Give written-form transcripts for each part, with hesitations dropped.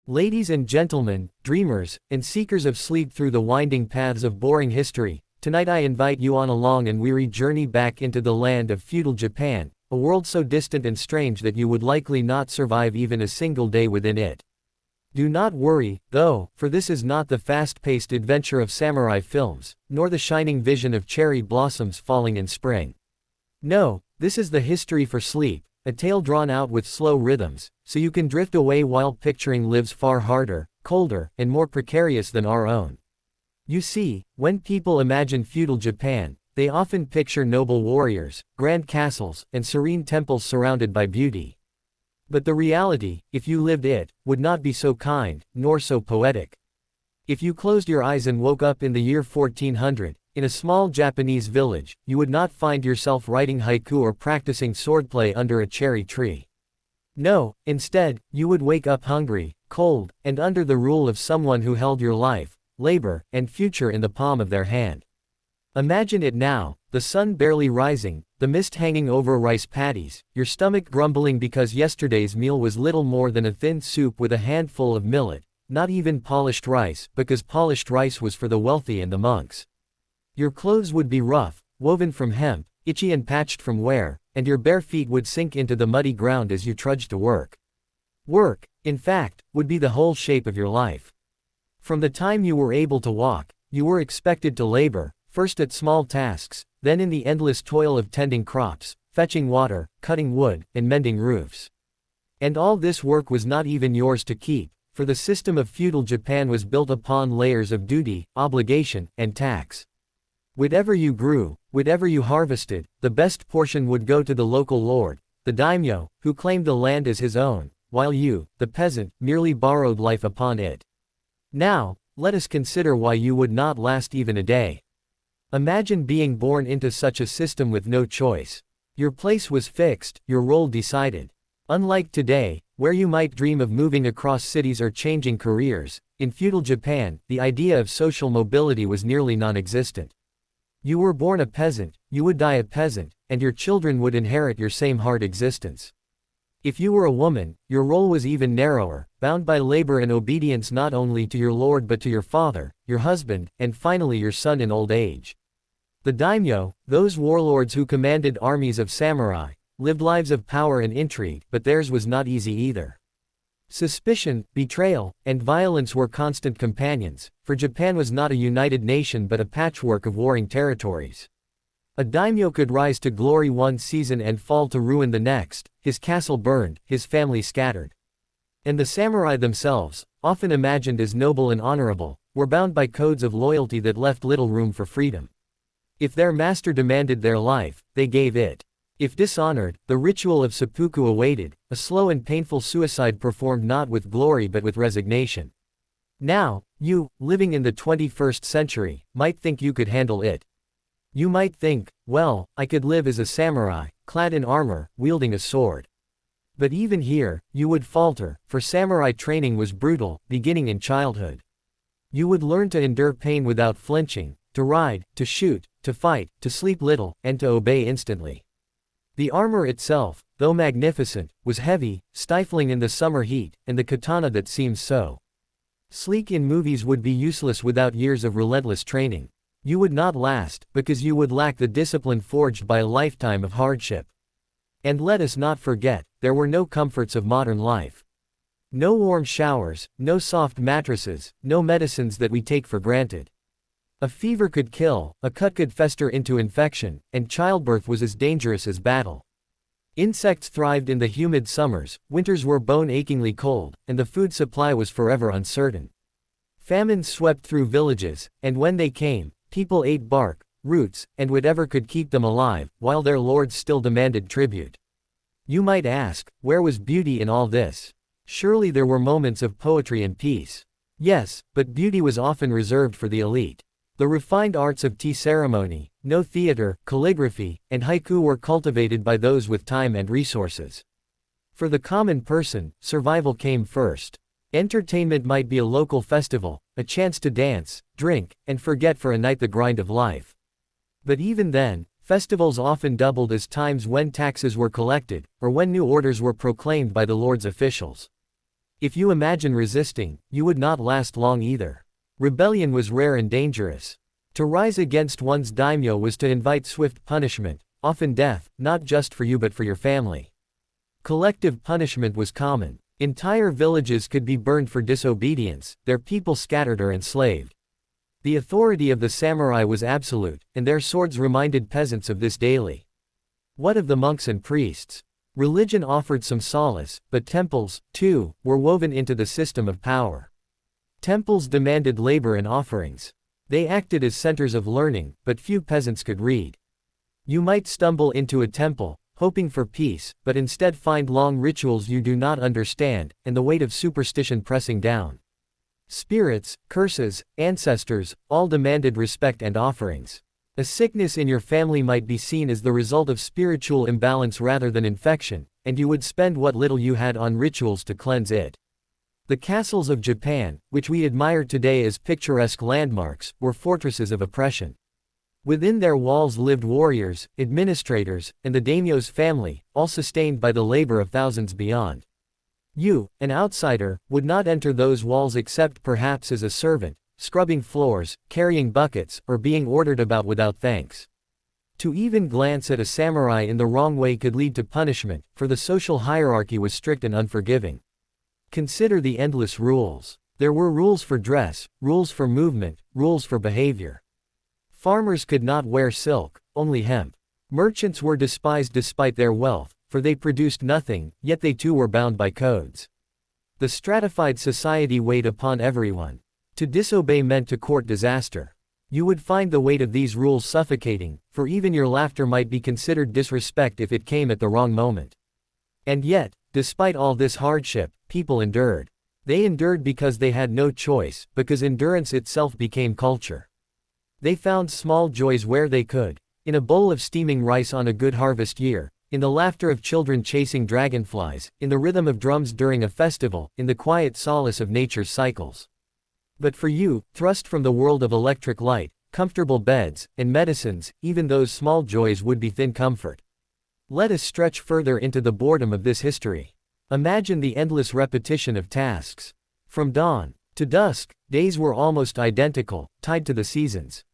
Ladies and gentlemen, dreamers, and seekers of sleep through the winding paths of boring history, tonight I invite you on a long and weary journey back into the land of feudal Japan, a world so distant and strange that you would likely not survive even a single day within it. Do not worry, though, for this is not the fast-paced adventure of samurai films, nor the shining vision of cherry blossoms falling in spring. No, this is the history for sleep, a tale drawn out with slow rhythms, so you can drift away while picturing lives far harder, colder, and more precarious than our own. You see, when people imagine feudal Japan, they often picture noble warriors, grand castles, and serene temples surrounded by beauty. But the reality, if you lived it, would not be so kind, nor so poetic. If you closed your eyes and woke up in the year 1400, in a small Japanese village, you would not find yourself writing haiku or practicing swordplay under a cherry tree. No, instead, you would wake up hungry, cold, and under the rule of someone who held your life, labor, and future in the palm of their hand. Imagine it now, the sun barely rising, the mist hanging over rice paddies, your stomach grumbling because yesterday's meal was little more than a thin soup with a handful of millet, not even polished rice, because polished rice was for the wealthy and the monks. Your clothes would be rough, woven from hemp, itchy and patched from wear, and your bare feet would sink into the muddy ground as you trudged to work. Work, in fact, would be the whole shape of your life. From the time you were able to walk, you were expected to labor, first at small tasks, then in the endless toil of tending crops, fetching water, cutting wood, and mending roofs. And all this work was not even yours to keep, for the system of feudal Japan was built upon layers of duty, obligation, and tax. Whatever you grew, whatever you harvested, the best portion would go to the local lord, the daimyo, who claimed the land as his own, while you, the peasant, merely borrowed life upon it. Now, let us consider why you would not last even a day. Imagine being born into such a system with no choice. Your place was fixed, your role decided. Unlike today, where you might dream of moving across cities or changing careers, in feudal Japan, the idea of social mobility was nearly non-existent. You were born a peasant, you would die a peasant, and your children would inherit your same hard existence. If you were a woman, your role was even narrower, bound by labor and obedience not only to your lord but to your father, your husband, and finally your son in old age. The daimyo, those warlords who commanded armies of samurai, lived lives of power and intrigue, but theirs was not easy either. Suspicion, betrayal, and violence were constant companions, for Japan was not a united nation but a patchwork of warring territories. A daimyo could rise to glory one season and fall to ruin the next, his castle burned, his family scattered. And the samurai themselves, often imagined as noble and honorable, were bound by codes of loyalty that left little room for freedom. If their master demanded their life, they gave it. If dishonored, the ritual of seppuku awaited, a slow and painful suicide performed not with glory but with resignation. Now, you, living in the 21st century, might think you could handle it. You might think, well, I could live as a samurai, clad in armor, wielding a sword. But even here, you would falter, for samurai training was brutal, beginning in childhood. You would learn to endure pain without flinching, to ride, to shoot, to fight, to sleep little, and to obey instantly. The armor itself, though magnificent, was heavy, stifling in the summer heat, and the katana that seems so sleek in movies would be useless without years of relentless training. You would not last, because you would lack the discipline forged by a lifetime of hardship. And let us not forget, there were no comforts of modern life. No warm showers, no soft mattresses, no medicines that we take for granted. A fever could kill, a cut could fester into infection, and childbirth was as dangerous as battle. Insects thrived in the humid summers, winters were bone-achingly cold, and the food supply was forever uncertain. Famines swept through villages, and when they came, people ate bark, roots, and whatever could keep them alive, while their lords still demanded tribute. You might ask, where was beauty in all this? Surely there were moments of poetry and peace. Yes, but beauty was often reserved for the elite. The refined arts of tea ceremony, no theater, calligraphy, and haiku were cultivated by those with time and resources. For the common person, survival came first. Entertainment might be a local festival, a chance to dance, drink, and forget for a night the grind of life. But even then, festivals often doubled as times when taxes were collected, or when new orders were proclaimed by the lord's officials. If you imagine resisting, you would not last long either. Rebellion was rare and dangerous. To rise against one's daimyo was to invite swift punishment, often death, not just for you but for your family. Collective punishment was common. Entire villages could be burned for disobedience, their people scattered or enslaved. The authority of the samurai was absolute, and their swords reminded peasants of this daily. What of the monks and priests? Religion offered some solace, but temples, too, were woven into the system of power. Temples demanded labor and offerings. They acted as centers of learning, but few peasants could read. You might stumble into a temple, hoping for peace, but instead find long rituals you do not understand, and the weight of superstition pressing down. Spirits, curses, ancestors, all demanded respect and offerings. A sickness in your family might be seen as the result of spiritual imbalance rather than infection, and you would spend what little you had on rituals to cleanse it. The castles of Japan, which we admire today as picturesque landmarks, were fortresses of oppression. Within their walls lived warriors, administrators, and the daimyo's family, all sustained by the labor of thousands beyond. You, an outsider, would not enter those walls except perhaps as a servant, scrubbing floors, carrying buckets, or being ordered about without thanks. To even glance at a samurai in the wrong way could lead to punishment, for the social hierarchy was strict and unforgiving. Consider the endless rules. There were rules for dress, rules for movement, rules for behavior. Farmers could not wear silk, only hemp. Merchants were despised despite their wealth, for they produced nothing, yet they too were bound by codes. The stratified society weighed upon everyone. To disobey meant to court disaster. You would find the weight of these rules suffocating, for even your laughter might be considered disrespect if it came at the wrong moment. And yet, despite all this hardship, people endured. They endured because they had no choice, because endurance itself became culture. They found small joys where they could. In a bowl of steaming rice on a good harvest year, in the laughter of children chasing dragonflies, in the rhythm of drums during a festival, in the quiet solace of nature's cycles. But for you, thrust from the world of electric light, comfortable beds, and medicines, even those small joys would be thin comfort. Let us stretch further into the boredom of this history. Imagine the endless repetition of tasks. From dawn to dusk, days were almost identical, tied to the seasons.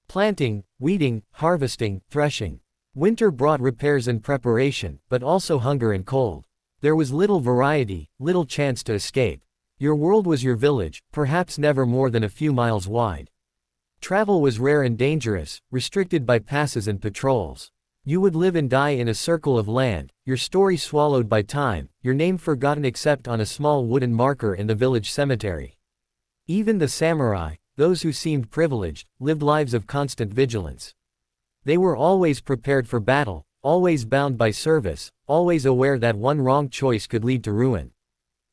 Planting, weeding, harvesting, threshing. Winter brought repairs and preparation, but also hunger and cold. There was little variety, little chance to escape. Your world was your village, perhaps never more than a few miles wide. Travel was rare and dangerous, restricted by passes and patrols. You would live and die in a circle of land, your story swallowed by time, your name forgotten except on a small wooden marker in the village cemetery. Even the samurai, those who seemed privileged, lived lives of constant vigilance. They were always prepared for battle, always bound by service, always aware that one wrong choice could lead to ruin.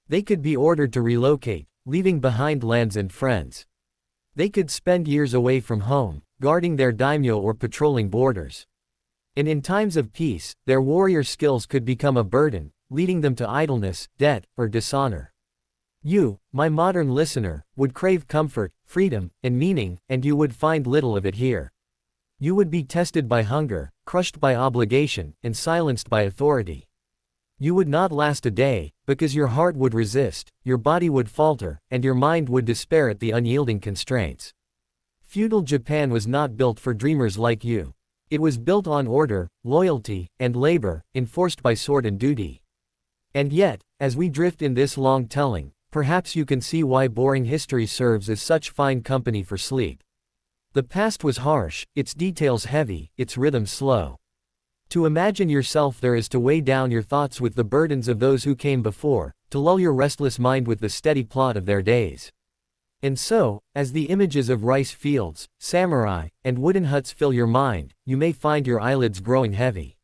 They could be ordered to relocate, leaving behind lands and friends. They could spend years away from home, guarding their daimyo or patrolling borders. And in times of peace, their warrior skills could become a burden, leading them to idleness, debt, or dishonor. You, my modern listener, would crave comfort, freedom, and meaning, and you would find little of it here. You would be tested by hunger, crushed by obligation, and silenced by authority. You would not last a day, because your heart would resist, your body would falter, and your mind would despair at the unyielding constraints. Feudal Japan was not built for dreamers like you. It was built on order, loyalty, and labor, enforced by sword and duty. And yet, as we drift in this long telling, perhaps you can see why boring history serves as such fine company for sleep. The past was harsh, its details heavy, its rhythm slow. To imagine yourself there is to weigh down your thoughts with the burdens of those who came before, to lull your restless mind with the steady plot of their days. And so, as the images of rice fields, samurai, and wooden huts fill your mind, you may find your eyelids growing heavy.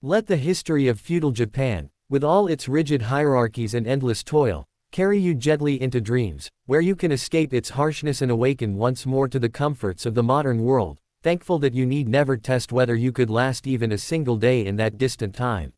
Let the history of feudal Japan, with all its rigid hierarchies and endless toil, carry you gently into dreams, where you can escape its harshness and awaken once more to the comforts of the modern world, thankful that you need never test whether you could last even a single day in that distant time.